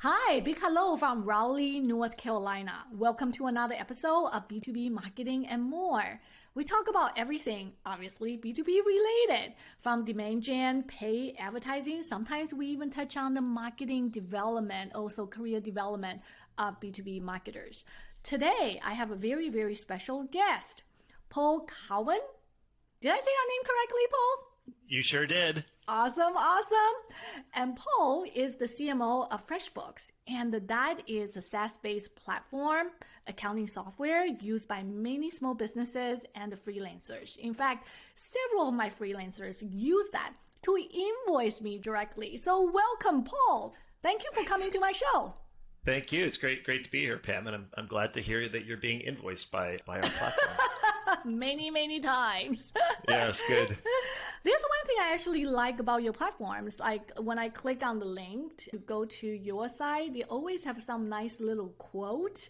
Hi, big hello from Raleigh, North Carolina. Welcome to another episode of B2b Marketing and more. We talk about everything, obviously B2B related, from demand gen, pay, advertising. Sometimes we even touch on the marketing development, also career development of B2B marketers. Today, I have a very, very special guest, Paul Cowan. Did I say your name correctly, Paul? You sure did. Awesome. And Paul is the CMO of FreshBooks, and that is a SaaS-based platform, accounting software used by many small businesses and freelancers. In fact, several of my freelancers use that to invoice me directly. So welcome, Paul. Thank you for coming to my show. Thank you. It's great to be here, Pam, and I'm glad to hear that you're being invoiced by our platform. Many times. Yes, good. There's one thing I actually like about your platforms. Like when I click on the link to go to your site, they always have some nice little quote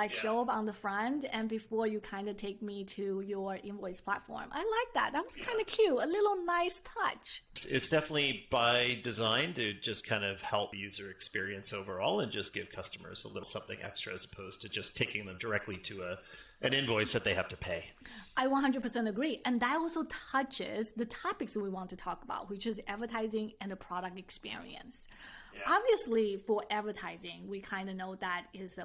show up on the front and before you kind of take me to your invoice platform. I like that. That was kind of cute. A little nice touch. It's definitely by design to just kind of help user experience overall and just give customers a little something extra as opposed to just taking them directly to an invoice that they have to pay. I 100% agree. And that also touches the topics we want to talk about, which is advertising and the product experience. Yeah. Obviously, for advertising, we kind of know that is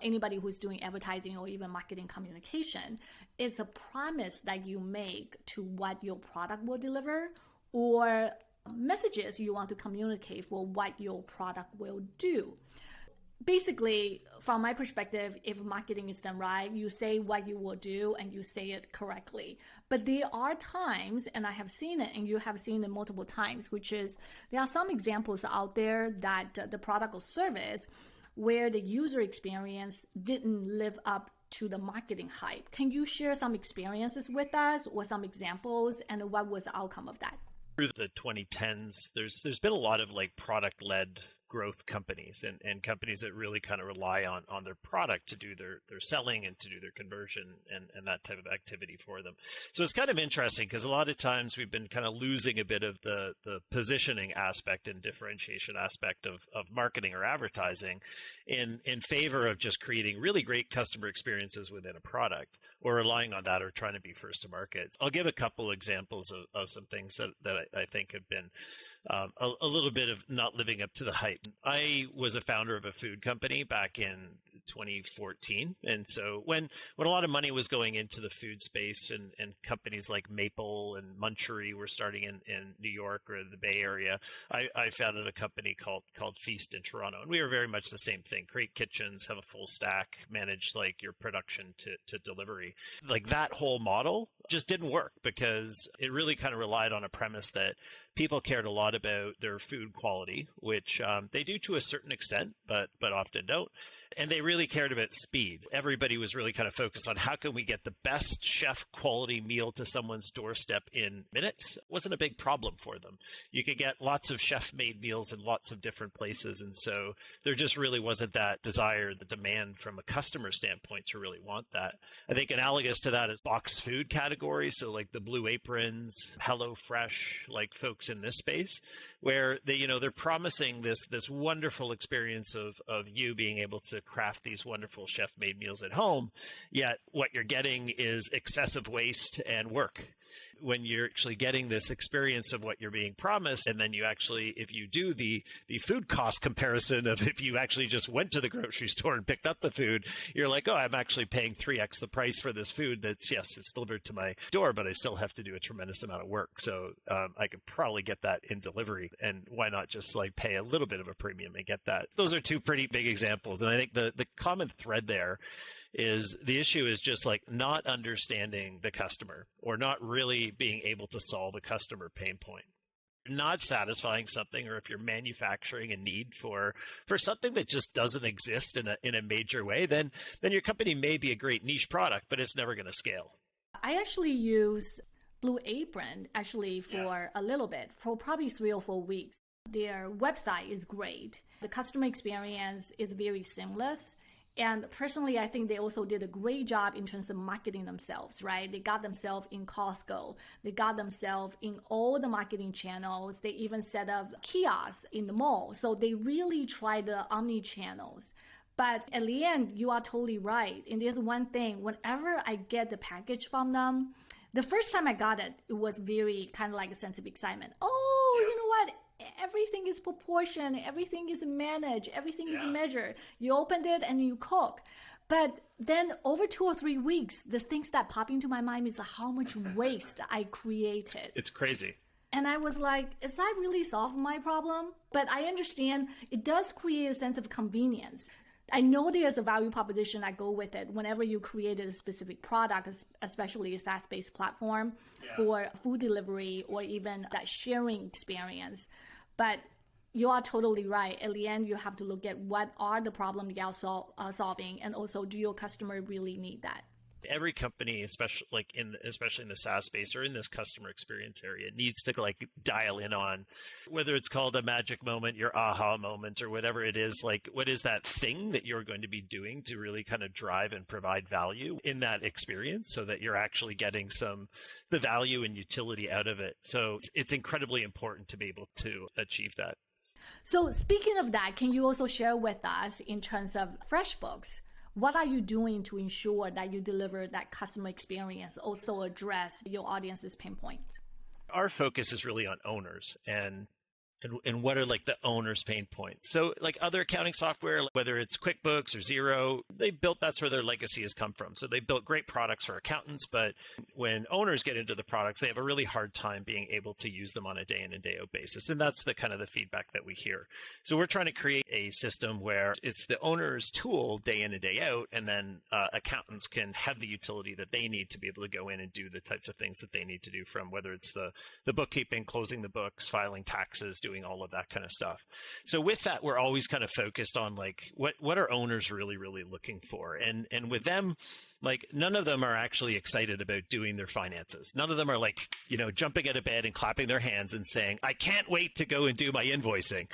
anybody who's doing advertising or even marketing communication, it's a promise that you make to what your product will deliver or messages you want to communicate for what your product will do. Basically, from my perspective, if marketing is done right, you say what you will do and you say it correctly. But there are times, and I have seen it, and you have seen it multiple times, which is there are some examples out there that the product or service where the user experience didn't live up to the marketing hype. Can you share some experiences with us or some examples, and what was the outcome of that? Through the 2010s, there's been a lot of product-led growth companies and companies that really kind of rely on their product to do their selling and to do their conversion and that type of activity for them. So it's kind of interesting because a lot of times we've been kind of losing a bit of the positioning aspect and differentiation aspect of marketing or advertising in favor of just creating really great customer experiences within a product or relying on that or trying to be first to market. I'll give a couple examples of some things that I think have been a little bit of not living up to the hype. I was a founder of a food company back in 2014. And so when a lot of money was going into the food space and companies like Maple and Munchery were starting in New York or the Bay Area, I founded a company called Feast in Toronto. And we were very much the same thing. Create kitchens, have a full stack, manage your production to delivery. That whole model just didn't work because it really kind of relied on a premise that people cared a lot about their food quality, which they do to a certain extent, but often don't. And they really cared about speed. Everybody was really kind of focused on how can we get the best chef quality meal to someone's doorstep in minutes. It wasn't a big problem for them. You could get lots of chef-made meals in lots of different places. And so there just really wasn't that desire, the demand from a customer standpoint to really want that. I think analogous to that is boxed food category. So the Blue Aprons, HelloFresh, folks in this space where they're promising this wonderful experience of you being able to craft these wonderful chef-made meals at home, yet what you're getting is excessive waste and work. When you're actually getting this experience of what you're being promised, and then you actually, if you do the food cost comparison of if you actually just went to the grocery store and picked up the food, you're like, oh, I'm actually paying 3x the price for this food that's, yes, it's delivered to my door, but I still have to do a tremendous amount of work. So I could probably get that in delivery. And why not just pay a little bit of a premium and get that? Those are two pretty big examples. And I think the common thread there is the issue is just not understanding the customer or not really being able to solve a customer pain point. Not satisfying something, or if you're manufacturing a need for something that just doesn't exist in a major way, then your company may be a great niche product, but it's never going to scale. I actually use Blue Apron for a little bit, for probably 3 or 4 weeks. Their website is great. The customer experience is very seamless. And personally, I think they also did a great job in terms of marketing themselves, right? They got themselves in Costco. They got themselves in all the marketing channels. They even set up kiosks in the mall. So they really tried the omni-channels. But at the end, you are totally right. And there's one thing, whenever I get the package from them, the first time I got it, it was very kind of like a sense of excitement. Oh, you know what? Everything is proportioned, everything is managed, everything is measured. You opened it and you cook. But then over 2 or 3 weeks, the things that pop into my mind is how much waste I created. It's crazy. And I was like, is that really solving my problem? But I understand it does create a sense of convenience. I know there's a value proposition that go with it whenever you created a specific product, especially a SaaS-based platform for food delivery or even that sharing experience. But you are totally right. At the end, you have to look at what are the problems you are solving, and also do your customer really need that? Every company, especially in the SaaS space or in this customer experience area, needs to like dial in on whether it's called a magic moment, your aha moment, or whatever it is. Like, what is that thing that you're going to be doing to really kind of drive and provide value in that experience, so that you're actually getting the value and utility out of it. So it's incredibly important to be able to achieve that. So speaking of that, can you also share with us in terms of FreshBooks? What are you doing to ensure that you deliver that customer experience, also address your audience's pain point? Our focus is really on owners and what are like the owner's pain points. So like other accounting software, whether it's QuickBooks or Xero, they built, that's where their legacy has come from. So they built great products for accountants, but when owners get into the products, they have a really hard time being able to use them on a day in and day out basis. And that's the kind of the feedback that we hear. So we're trying to create a system where it's the owner's tool day in and day out, and then accountants can have the utility that they need to be able to go in and do the types of things that they need to do, from whether it's the bookkeeping, closing the books, filing taxes, doing all of that kind of stuff. So with that, we're always kind of focused on like what are owners really, really looking for? And with them, like none of them are actually excited about doing their finances. None of them are like, jumping out of bed and clapping their hands and saying, I can't wait to go and do my invoicing.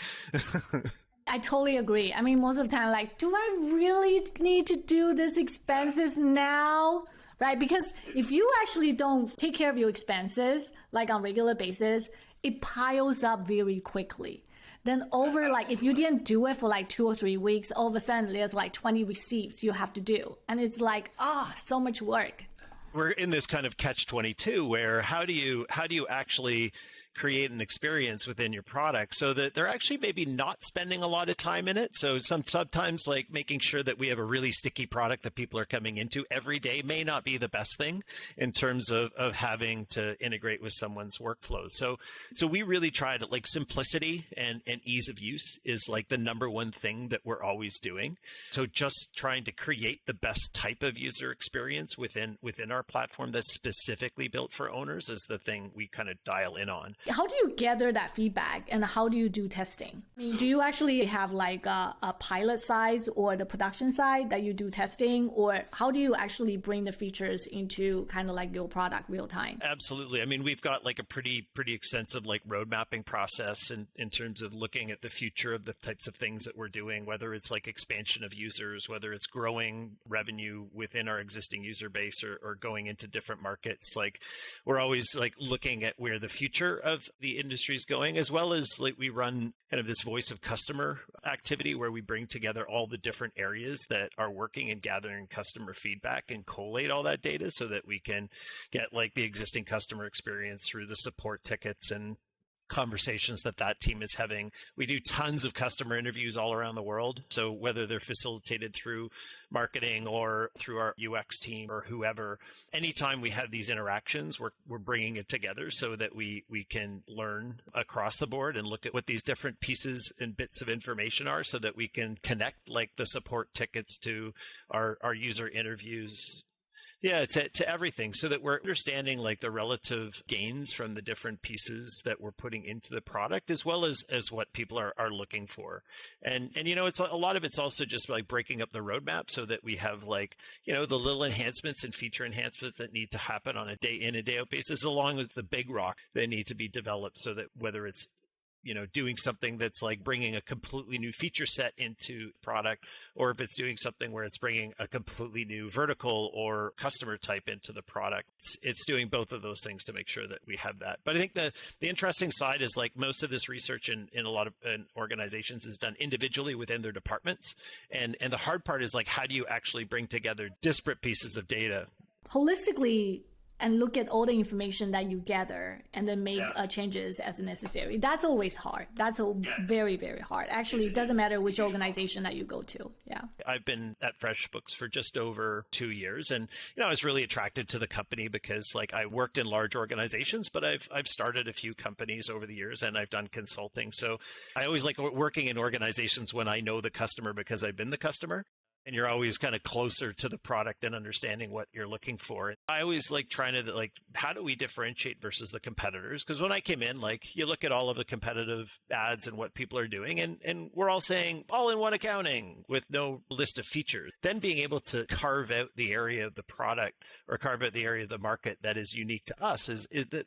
I totally agree. I mean, most of the time, like, do I really need to do these expenses now? Right? Because if you actually don't take care of your expenses, like on a regular basis, it piles up very quickly. Then like, if you didn't do it for like 2 or 3 weeks, all of a sudden there's like 20 receipts you have to do. And it's like, so much work. We're in this kind of catch-22 where how do you actually create an experience within your product so that they're actually maybe not spending a lot of time in it. So sometimes like making sure that we have a really sticky product that people are coming into every day may not be the best thing in terms of having to integrate with someone's workflows. So we really try to like simplicity and ease of use is like the number one thing that we're always doing. So just trying to create the best type of user experience within our platform that's specifically built for owners is the thing we kind of dial in on. How do you gather that feedback and how do you do testing? I mean, do you actually have like a pilot size or the production side that you do testing, or how do you actually bring the features into kind of like your product real time? Absolutely. I mean, we've got like a pretty extensive like road mapping process in terms of looking at the future of the types of things that we're doing, whether it's like expansion of users, whether it's growing revenue within our existing user base or going into different markets. Like we're always like looking at where the future of the industry is going, as well as like we run kind of this voice of customer activity where we bring together all the different areas that are working and gathering customer feedback and collate all that data so that we can get like the existing customer experience through the support tickets and conversations that team is having. We do tons of customer interviews all around the world. So whether they're facilitated through marketing or through our UX team or whoever, anytime we have these interactions, we're bringing it together so that we can learn across the board and look at what these different pieces and bits of information are so that we can connect like the support tickets to our user interviews. Yeah, to everything, so that we're understanding like the relative gains from the different pieces that we're putting into the product, as well as what people are looking for. And it's a lot of it's also just like breaking up the roadmap so that we have like, the little enhancements and feature enhancements that need to happen on a day in and day out basis, along with the big rock that need to be developed so that whether it's doing something that's like bringing a completely new feature set into product, or if it's doing something where it's bringing a completely new vertical or customer type into the product. It's doing both of those things to make sure that we have that. But I think the interesting side is like most of this research in a lot of organizations is done individually within their departments. And the hard part is like, how do you actually bring together disparate pieces of data holistically and look at all the information that you gather and then make changes as necessary? That's always hard. That's very, very hard. Actually, it doesn't matter which organization that you go to. Yeah. I've been at FreshBooks for just over 2 years. And, I was really attracted to the company because like I worked in large organizations, but I've started a few companies over the years and I've done consulting. So I always like working in organizations when I know the customer because I've been the customer. And you're always kind of closer to the product and understanding what you're looking for. I always like trying to like, how do we differentiate versus the competitors? Because when I came in, like you look at all of the competitive ads and what people are doing, and we're all saying all-in-one accounting with no list of features. Then being able to carve out the area of the product or carve out the area of the market that is unique to us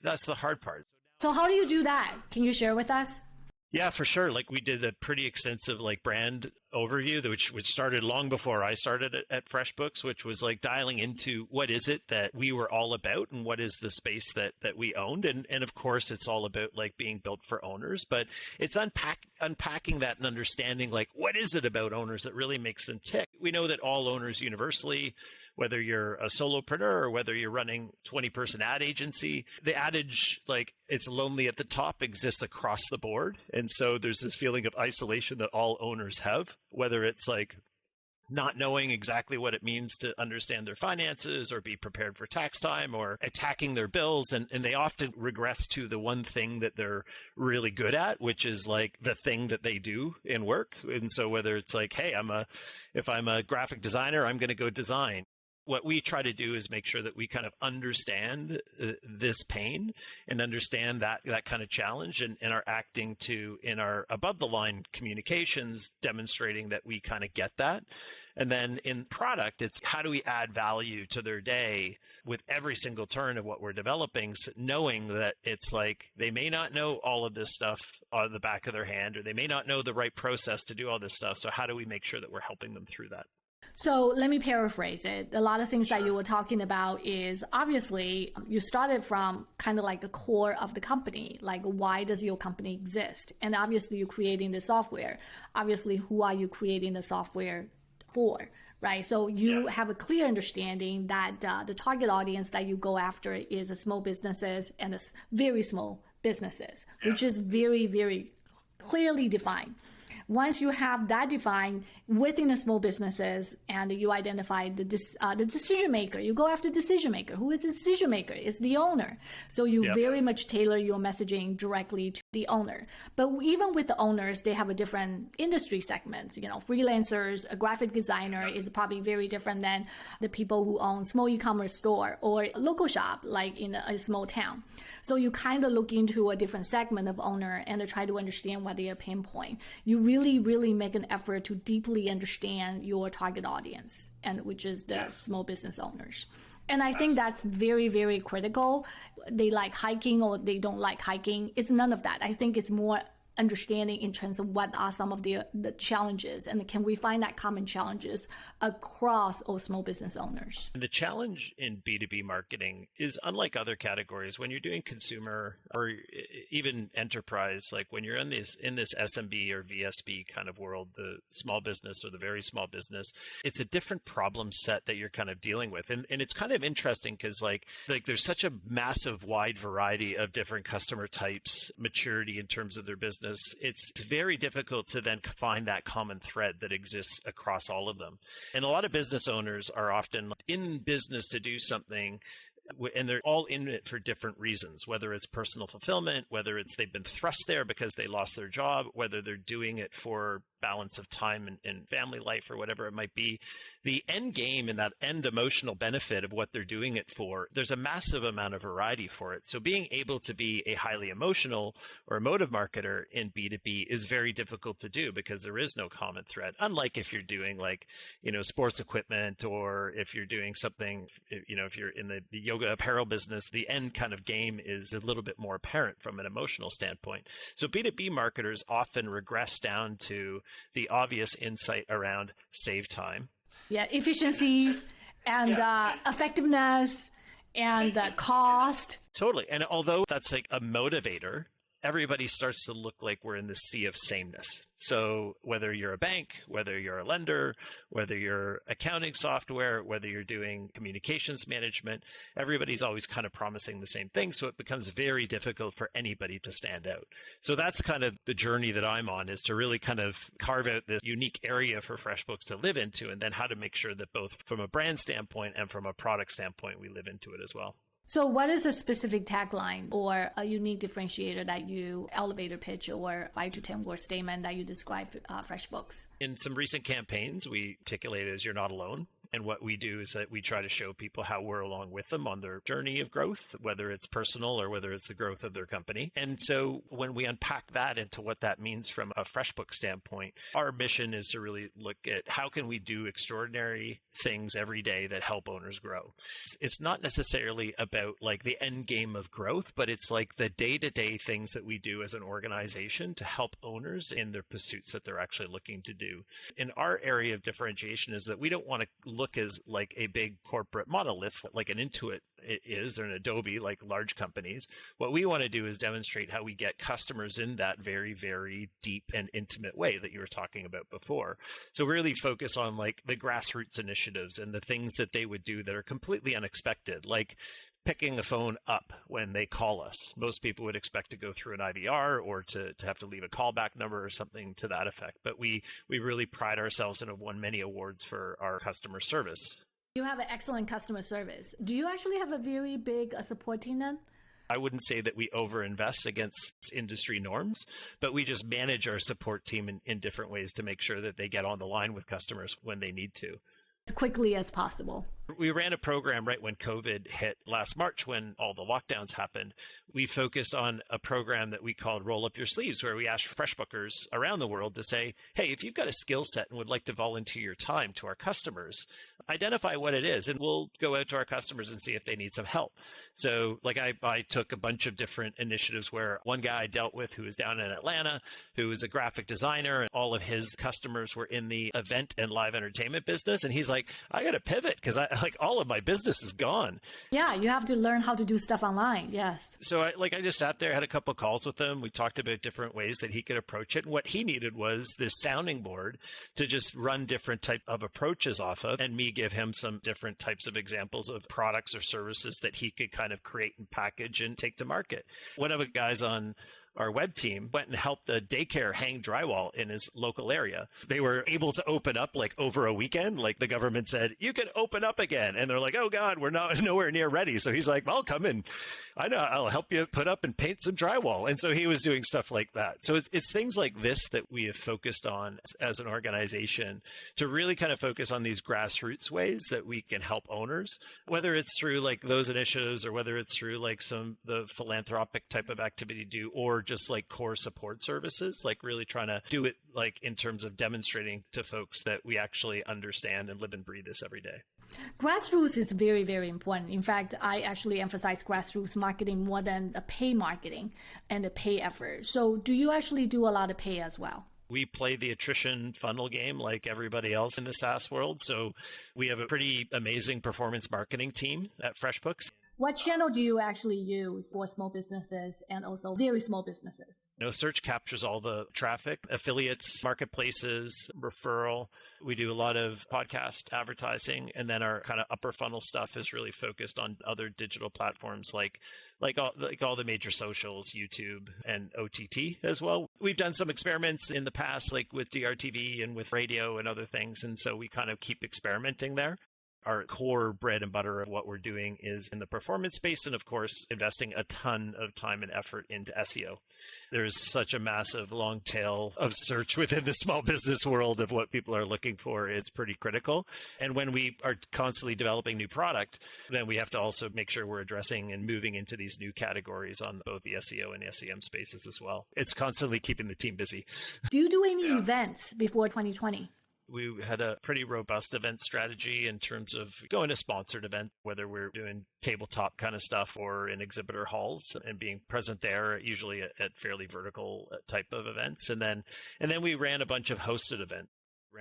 that's the hard part. So how do you do that? Can you share with us? Yeah, for sure. Like we did a pretty extensive like brand overview, which started long before I started at FreshBooks, which was like dialing into what is it that we were all about and what is the space that we owned. And of course, it's all about like being built for owners, but it's unpacking that and understanding like what is it about owners that really makes them tick. We know that all owners universally, whether you're a solopreneur or whether you're running 20-person ad agency, the adage, like it's lonely at the top, exists across the board. And so there's this feeling of isolation that all owners have, whether it's like not knowing exactly what it means to understand their finances or be prepared for tax time or attacking their bills. And they often regress to the one thing that they're really good at, which is like the thing that they do in work. And so whether it's like, hey, if I'm a graphic designer, I'm going to go design. What we try to do is make sure that we kind of understand this pain and understand that kind of challenge and are acting in our above the line communications, demonstrating that we kind of get that. And then in product, it's how do we add value to their day with every single turn of what we're developing, knowing that it's like they may not know all of this stuff on the back of their hand, or they may not know the right process to do all this stuff. So how do we make sure that we're helping them through that? So let me paraphrase it. A lot of things that you were talking about is obviously you started from kind of like the core of the company, like why does your company exist? And obviously you're creating the software. Obviously, who are you creating the software for? Right. So you have a clear understanding that the target audience that you go after is small businesses and very small businesses, which is very, very clearly defined. Once you have that defined within the small businesses and you identify the decision maker, you go after decision maker. Who is the decision maker? It's the owner. So you very much tailor your messaging directly to the owner. But even with the owners, they have a different industry segments. Freelancers, a graphic designer is probably very different than the people who own small e-commerce store or a local shop like in a small town. So you kind of look into a different segment of owner and try to understand what their pain point. You really, really make an effort to deeply understand your target audience, and which is the small business owners. And I think that's very, very critical. They like hiking or they don't like hiking. It's none of that. I think it's more understanding in terms of what are some of the challenges, and can we find that common challenges across all small business owners. The challenge in B2b marketing is unlike other categories. When you're doing consumer or even enterprise, like when you're in this SMB or VSB kind of world, the small business or the very small business, it's a different problem set that you're kind of dealing with. And it's kind of interesting because like there's such a massive wide variety of different customer types, maturity in terms of their business. It's very difficult to then find that common thread that exists across all of them. And a lot of business owners are often in business to do something, and they're all in it for different reasons, whether it's personal fulfillment, whether it's they've been thrust there because they lost their job, whether they're doing it for balance of time and family life or whatever it might be, the end game and that end emotional benefit of what they're doing it for, there's a massive amount of variety for it. So being able to be a highly emotional or emotive marketer in B2B is very difficult to do because there is no common thread. Unlike if you're doing like, sports equipment, or if you're doing something, if you're in the yoga apparel business, the end kind of game is a little bit more apparent from an emotional standpoint. So B2B marketers often regress down to the obvious insight around save time. Yeah, efficiencies and effectiveness and cost. Totally. And although that's like a motivator, everybody starts to look like we're in the sea of sameness. So whether you're a bank, whether you're a lender, whether you're accounting software, whether you're doing communications management, everybody's always kind of promising the same thing. So it becomes very difficult for anybody to stand out. So that's kind of the journey that I'm on, is to really kind of carve out this unique area for FreshBooks to live into, and then how to make sure that both from a brand standpoint and from a product standpoint, we live into it as well. So what is a specific tagline or a unique differentiator that you elevator pitch or 5 to 10 word statement that you describe FreshBooks? In some recent campaigns, we articulate it as "you're not alone." And what we do is that we try to show people how we're along with them on their journey of growth, whether it's personal or whether it's the growth of their company. And so when we unpack that into what that means from a FreshBooks standpoint, our mission is to really look at how can we do extraordinary things every day that help owners grow. It's not necessarily about like the end game of growth, but it's like the day-to-day things that we do as an organization to help owners in their pursuits that they're actually looking to do. In our area of differentiation is that we don't want to look as like a big corporate monolith like an Intuit is, or an Adobe, like large companies. What we want to do is demonstrate how we get customers in that very, very deep and intimate way that you were talking about before. So really focus on like the grassroots initiatives and the things that they would do that are completely unexpected, like picking the phone up when they call us. Most people would expect to go through an IVR or to have to leave a callback number or something to that effect. But we really pride ourselves and have won many awards for our customer service. You have an excellent customer service. Do you actually have a very big support team then? I wouldn't say that we overinvest against industry norms, but we just manage our support team in different ways to make sure that they get on the line with customers when they need to. As quickly as possible. We ran a program right when COVID hit last March, when all the lockdowns happened. We focused on a program that we called Roll Up Your Sleeves, where we asked FreshBookers around the world to say, hey, if you've got a skill set and would like to volunteer your time to our customers, identify what it is, and we'll go out to our customers and see if they need some help. So like I took a bunch of different initiatives where one guy I dealt with who was down in Atlanta, who was a graphic designer, and all of his customers were in the event and live entertainment business. And he's like, I got to pivot because all of my business is gone. Yeah, you have to learn how to do stuff online. Yes. So I just sat there, had a couple of calls with him. We talked about different ways that he could approach it. And what he needed was this sounding board to just run different type of approaches off of, and me give him some different types of examples of products or services that he could kind of create and package and take to market. One of the guys on our web team went and helped a daycare hang drywall in his local area. They were able to open up like over a weekend. Like the government said, you can open up again. And they're like, oh God, we're nowhere near ready. So he's like, well, come in. I know, I'll help you put up and paint some drywall. And so he was doing stuff like that. So it's things like this that we have focused on as an organization to really kind of focus on these grassroots ways that we can help owners, whether it's through like those initiatives or whether it's through like the philanthropic type of activity do, or just like core support services, like really trying to do it like in terms of demonstrating to folks that we actually understand and live and breathe this every day. Grassroots is very, very important. In fact, I actually emphasize grassroots marketing more than the pay marketing and the pay effort. So do you actually do a lot of pay as well? We play the attrition funnel game like everybody else in the SaaS world. So we have a pretty amazing performance marketing team at FreshBooks. What channel do you actually use for small businesses and also very small businesses? Search captures all the traffic, affiliates, marketplaces, referral. We do a lot of podcast advertising, and then our kind of upper funnel stuff is really focused on other digital platforms like all the major socials, YouTube and OTT as well. We've done some experiments in the past, like with DRTV and with radio and other things, and so we kind of keep experimenting there. our core bread and butter of what we're doing is in the performance space, and of course, investing a ton of time and effort into SEO. There's such a massive long tail of search within the small business world of what people are looking for. It's pretty critical. And when we are constantly developing new product, then we have to also make sure we're addressing and moving into these new categories on both the SEO and SEM spaces as well. It's constantly keeping the team busy. Do you do any events before 2020? We had a pretty robust event strategy in terms of going to sponsored event, whether we're doing tabletop kind of stuff or in exhibitor halls and being present there, usually at fairly vertical type of events. And then we ran a bunch of hosted events.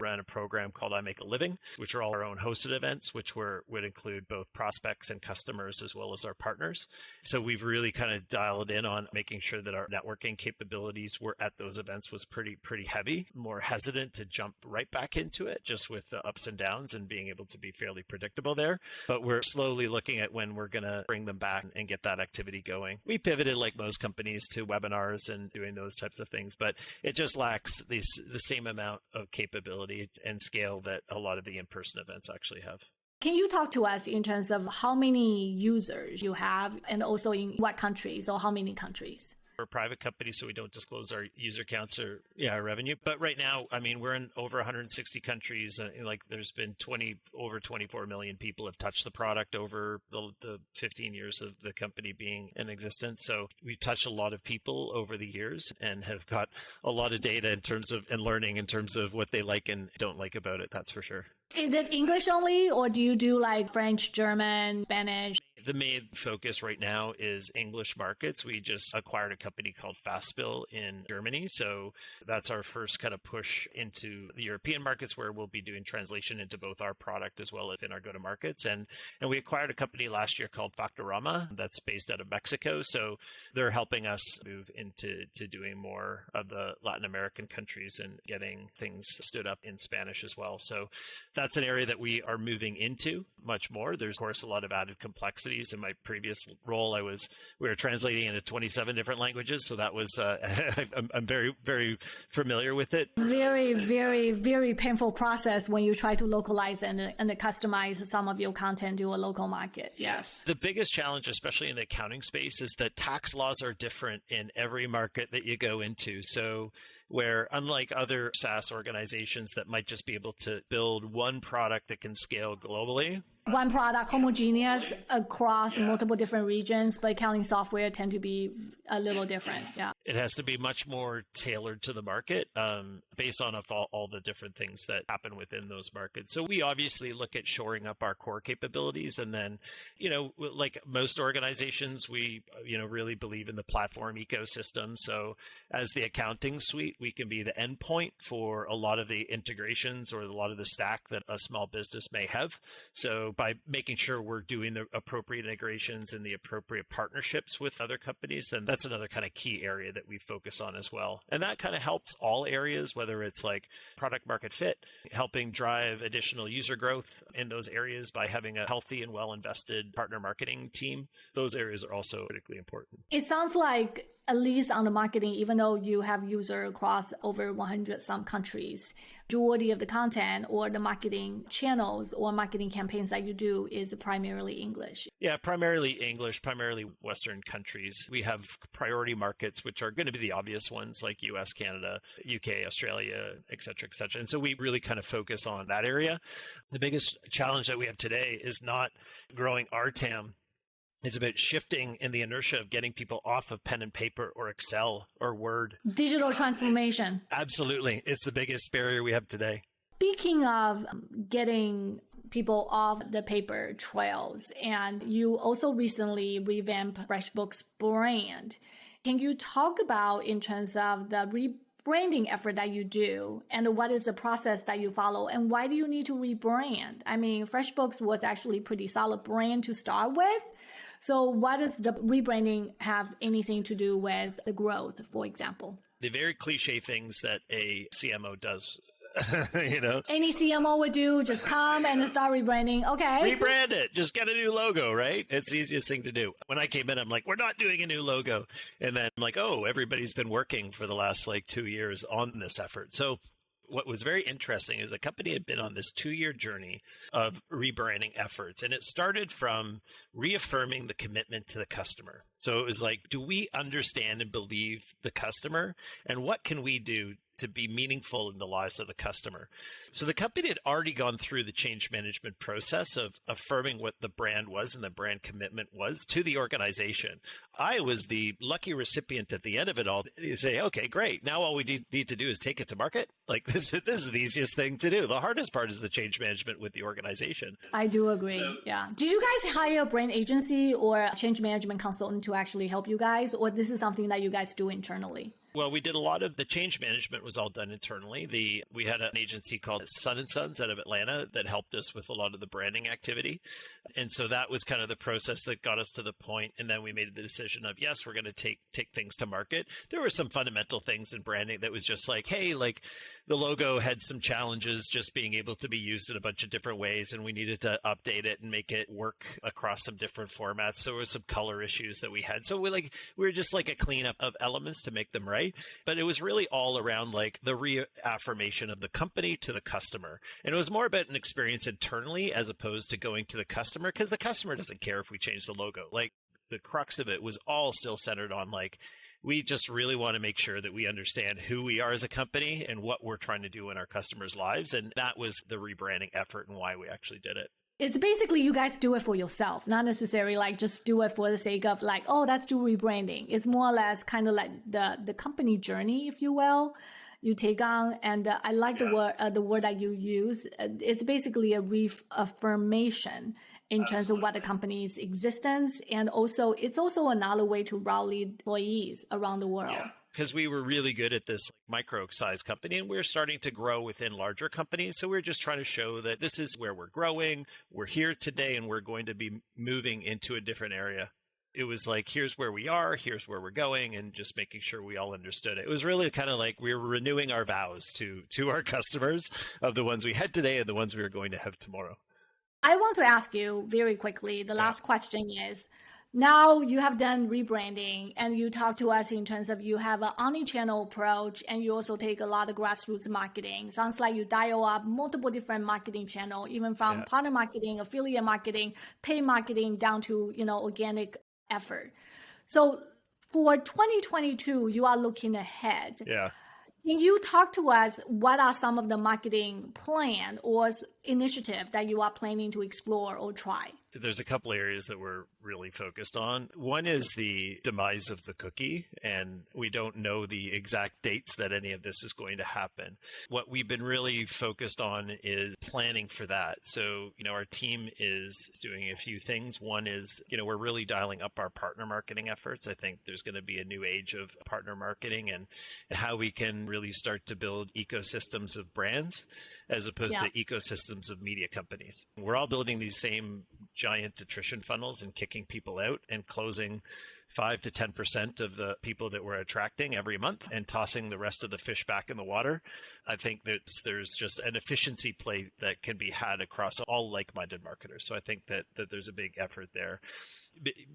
Ran a program called I Make a Living, which are all our own hosted events, which would include both prospects and customers as well as our partners. So we've really kind of dialed in on making sure that our networking capabilities were at those events was pretty heavy, more hesitant to jump right back into it, just with the ups and downs and being able to be fairly predictable there. But we're slowly looking at when we're going to bring them back and get that activity going. We pivoted, like most companies, to webinars and doing those types of things, but it just lacks the same amount of capability and scale that a lot of the in-person events actually have. Can you talk to us in terms of how many users you have and also in what countries or how many countries? We're a private company, so we don't disclose our user counts or our revenue. But right now, I mean, we're in over 160 countries. There's been over 24 million people have touched the product over the 15 years of the company being in existence. So we've touched a lot of people over the years and have got a lot of data in terms of and learning in terms of what they like and don't like about it. That's for sure. Is it English only, or do you do like French, German, Spanish? The main focus right now is English markets. We just acquired a company called Fastbill in Germany. So that's our first kind of push into the European markets, where we'll be doing translation into both our product as well as in our go-to-markets. And we acquired a company last year called Factorama that's based out of Mexico. So they're helping us move into doing more of the Latin American countries and getting things stood up in Spanish as well. So that's an area that we are moving into much more. There's, of course, a lot of added complexities. In my previous role, we were translating into 27 different languages. So that was, I'm very, very familiar with it. Very, very, very painful process when you try to localize and customize some of your content to a local market. Yes. The biggest challenge, especially in the accounting space, is that tax laws are different in every market that you go into. So where, unlike other SaaS organizations that might just be able to build one product that can scale globally, one product homogeneous across multiple different regions, but accounting software tend to be a little different. Yeah. It has to be much more tailored to the market based on all the different things that happen within those markets. So we obviously look at shoring up our core capabilities. And then, like most organizations, we, really believe in the platform ecosystem. So as the accounting suite, we can be the endpoint for a lot of the integrations or a lot of the stack that a small business may have. So by making sure we're doing the appropriate integrations and the appropriate partnerships with other companies, then that's another kind of key area that we focus on as well. And that kind of helps all areas, whether it's like product market fit, helping drive additional user growth in those areas by having a healthy and well-invested partner marketing team. Those areas are also critically important. It sounds like, at least on the marketing, even though you have users across over 100 some countries, majority of the content or the marketing channels or marketing campaigns that you do is primarily English. Yeah, primarily English, primarily Western countries. We have priority markets, which are going to be the obvious ones like US, Canada, UK, Australia, et cetera, et cetera. And so we really kind of focus on that area. The biggest challenge that we have today is not growing our TAM. It's about shifting in the inertia of getting people off of pen and paper or Excel or Word. Digital transformation. Absolutely. It's the biggest barrier we have today. Speaking of getting people off the paper trails, and you also recently revamped FreshBooks brand. Can you talk about in terms of the rebranding effort that you do and what is the process that you follow and why do you need to rebrand? I mean, FreshBooks was actually a pretty solid brand to start with. So what does the rebranding have anything to do with the growth, for example? The very cliche things that a CMO does, Any CMO would do, just come and start rebranding. Okay. Rebrand it. Just get a new logo, right? It's the easiest thing to do. When I came in, I'm like, we're not doing a new logo. And then I'm like, oh, everybody's been working for the last 2 years on this effort. So What was very interesting is the company had been on this 2-year journey of rebranding efforts. And it started from reaffirming the commitment to the customer. So it was like, do we understand and believe the customer? And what can we do to be meaningful in the lives of the customer? So the company had already gone through the change management process of affirming what the brand was and the brand commitment was to the organization. I was the lucky recipient at the end of it all to say, okay, great. Now all we need to do is take it to market. Like this is the easiest thing to do. The hardest part is the change management with the organization. I do agree. Yeah. Did you guys hire a brand agency or a change management consultant to actually help you guys, or this is something that you guys do internally? Well, we did a lot of the change management was all done internally. We had an agency called Sun & Sons out of Atlanta that helped us with a lot of the branding activity. And so that was kind of the process that got us to the point. And then we made the decision of, yes, we're going to take things to market. There were some fundamental things in branding that was just like, hey, like the logo had some challenges just being able to be used in a bunch of different ways. And we needed to update it and make it work across some different formats. So there were some color issues that we had. So we were just like a cleanup of elements to make them right. But it was really all around like the reaffirmation of the company to the customer. And it was more about an experience internally as opposed to going to the customer, because the customer doesn't care if we change the logo. Like the crux of it was all still centered on like, we just really want to make sure that we understand who we are as a company and what we're trying to do in our customers' lives. And that was the rebranding effort and why we actually did it. It's basically you guys do it for yourself, not necessarily like just do it for the sake of like, oh, let's do rebranding. It's more or less kind of like the company journey, if you will, you take on. And I like the word that you use. It's basically a reaffirmation in terms of what the company's existence. And also, it's also another way to rally employees around the world. Yeah. Because we were really good at this micro-sized company and we're starting to grow within larger companies. So we're just trying to show that this is where we're growing. We're here today and we're going to be moving into a different area. It was like, here's where we are, here's where we're going, and just making sure we all understood it. It was really kind of like we were renewing our vows to our customers of the ones we had today and the ones we were going to have tomorrow. I want to ask you very quickly, the last question is, now you have done rebranding and you talk to us in terms of you have an omni-channel approach and you also take a lot of grassroots marketing. Sounds like you dial up multiple different marketing channels, even from partner marketing, affiliate marketing, paid marketing down to, organic effort. So for 2022, you are looking ahead. Yeah. Can you talk to us, what are some of the marketing plan or initiative that you are planning to explore or try? There's a couple areas that we're really focused on. One is the demise of the cookie, and we don't know the exact dates that any of this is going to happen. What we've been really focused on is planning for that. So, our team is doing a few things. One is, we're really dialing up our partner marketing efforts. I think there's going to be a new age of partner marketing and how we can really start to build ecosystems of brands as opposed to ecosystems of media companies. We're all building these same giant attrition funnels and kicking people out and closing 5 to 10% of the people that we're attracting every month and tossing the rest of the fish back in the water. I think that there's just an efficiency play that can be had across all like-minded marketers. So I think that there's a big effort there.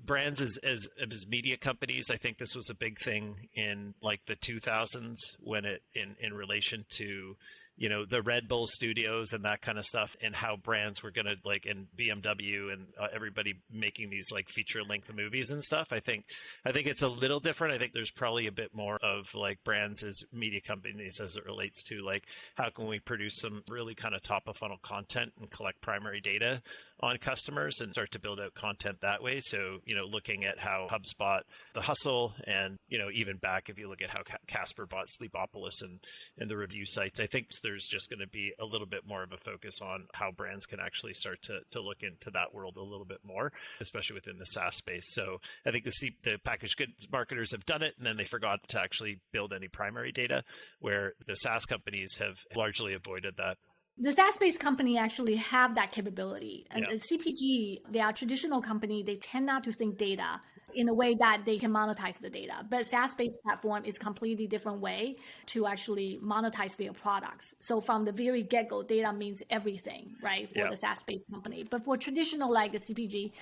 Brands as media companies, I think this was a big thing in like the 2000s when in relation to the Red Bull studios and that kind of stuff, and how brands were going to like in BMW and everybody making these like feature length movies and stuff. I think it's a little different. I think there's probably a bit more of like brands as media companies as it relates to like, how can we produce some really kind of top of funnel content and collect primary data on customers and start to build out content that way. So, looking at how HubSpot, The Hustle, and, even back, if you look at how Casper bought Sleepopolis and the review sites, I think there's just going to be a little bit more of a focus on how brands can actually start to look into that world a little bit more, especially within the SaaS space. So I think the packaged goods marketers have done it, and then they forgot to actually build any primary data, where the SaaS companies have largely avoided that. The SaaS-based company actually have that capability. And CPG, they are a traditional company. They tend not to think data in a way that they can monetize the data. But SaaS-based platform is completely different way to actually monetize their products. So from the very get-go, data means everything, right, for the SaaS-based company. But for traditional like a CPG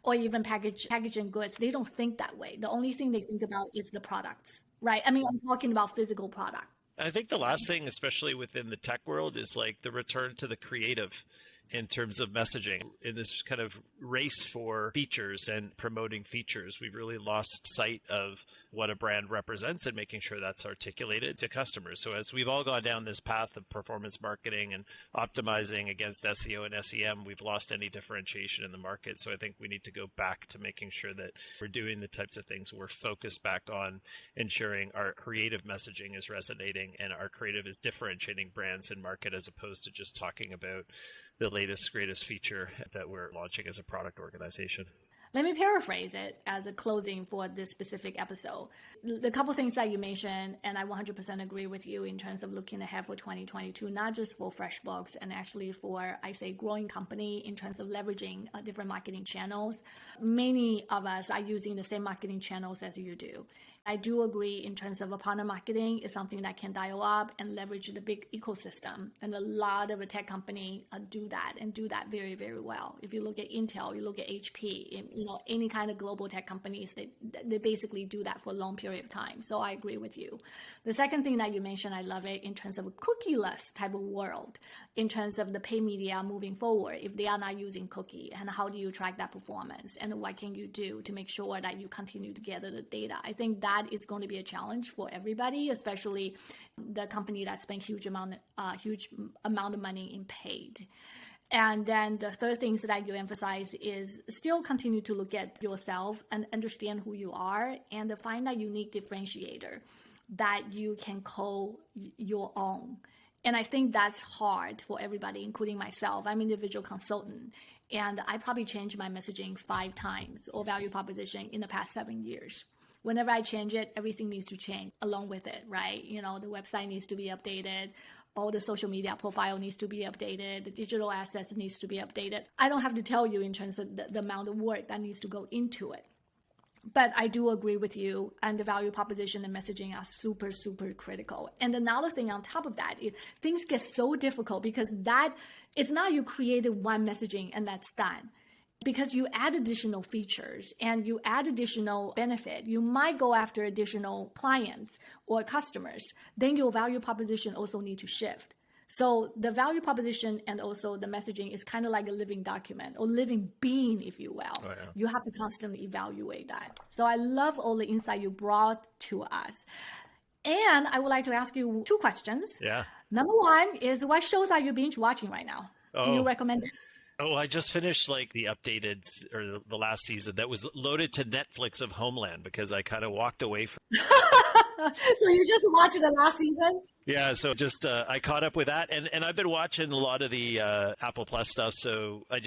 or even packaging goods, they don't think that way. The only thing they think about is the products, right? I mean, I'm talking about physical product. I think the last thing, especially within the tech world, is like the return to the creative in terms of messaging. In this kind of race for features and promoting features, we've really lost sight of what a brand represents and making sure that's articulated to customers. So as we've all gone down this path of performance marketing and optimizing against SEO and SEM, we've lost any differentiation in the market. So I think we need to go back to making sure that we're doing the types of things we're focused back on ensuring our creative messaging is resonating and our creative is differentiating brands in market, as opposed to just talking about the latest, greatest feature that we're launching as a product organization. Let me paraphrase it as a closing for this specific episode. The couple things that you mentioned, and I 100% agree with you in terms of looking ahead for 2022, not just for FreshBooks and actually for, I say, growing company in terms of leveraging different marketing channels. Many of us are using the same marketing channels as you do. I do agree in terms of a partner marketing is something that can dial up and leverage the big ecosystem. And a lot of a tech company do that and do that very, very well. If you look at Intel, you look at HP, any kind of global tech companies, they basically do that for a long period of time. So I agree with you. The second thing that you mentioned, I love it in terms of a cookieless type of world, in terms of the pay media moving forward, if they are not using cookie, and how do you track that performance and what can you do to make sure that you continue to gather the data? I think that is going to be a challenge for everybody, especially the company that spend huge amount of money in paid. And then the third things that you emphasize is still continue to look at yourself and understand who you are and to find that unique differentiator that you can call your own. And I think that's hard for everybody, including myself. I'm an individual consultant, and I probably changed my messaging 5 times or value proposition in the past 7 years. Whenever I change it, everything needs to change along with it, right? The website needs to be updated. All the social media profile needs to be updated. The digital assets needs to be updated. I don't have to tell you in terms of the amount of work that needs to go into it. But I do agree with you, and the value proposition and messaging are super, super critical. And another thing on top of that is things get so difficult because that it's not you created one messaging and that's done. Because you add additional features and you add additional benefit, you might go after additional clients or customers. Then your value proposition also need to shift. So the value proposition and also the messaging is kind of like a living document or living being, if you will. Oh, yeah. You have to constantly evaluate that. So I love all the insight you brought to us. And I would like to ask you 2 questions. Yeah. Number 1 is, what shows are you binge watching right now? Do you recommend it? Oh, I just finished like the updated or the last season that was loaded to Netflix of Homeland because I kind of walked away from. So you just watched the last season? Yeah, so just I caught up with that, and I've been watching a lot of the Apple Plus stuff. So I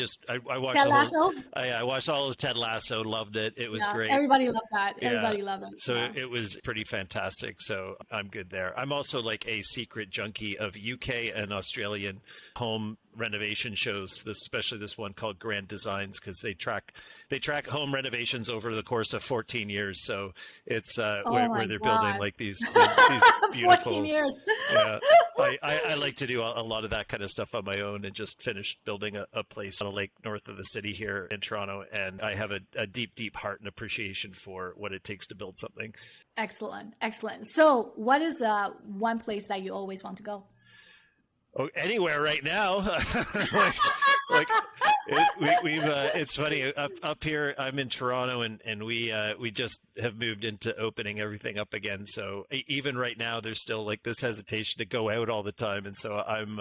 watched Ted Lasso? I watched all of Ted Lasso, loved it. It was great. Everybody loved that. Everybody loved it. So it was pretty fantastic. So I'm good there. I'm also like a secret junkie of UK and Australian home renovation shows, especially this one called Grand Designs, because they track home renovations over the course of 14 years. So it's where they're building like these beautiful 14 years. Yeah, I like to do a lot of that kind of stuff on my own, and just finished building a place on a lake north of the city here in Toronto, and I have a deep heart and appreciation for what it takes to build something. Excellent. So what is one place that you always want to go? Oh, anywhere right now. It's funny up here. I'm in Toronto, and we just have moved into opening everything up again. So even right now, there's still like this hesitation to go out all the time. And so I'm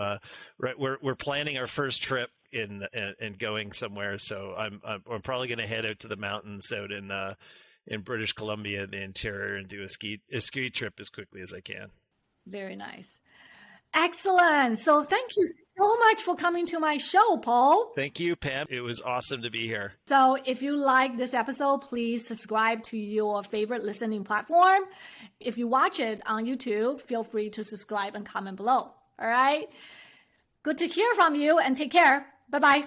we're planning our first trip in going somewhere. So I'm probably going to head out to the mountains out in British Columbia, in the interior, and do a ski trip as quickly as I can. Very nice. Excellent. So thank you so much for coming to my show, Paul. Thank you, Pam. It was awesome to be here. So if you like this episode, please subscribe to your favorite listening platform. If you watch it on YouTube, feel free to subscribe and comment below. All right. Good to hear from you, and take care. Bye-bye.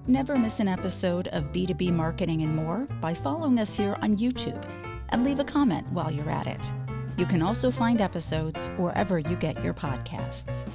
Never miss an episode of B2b Marketing and More by following us here on YouTube, and leave a comment while you're at it. You can also find episodes wherever you get your podcasts.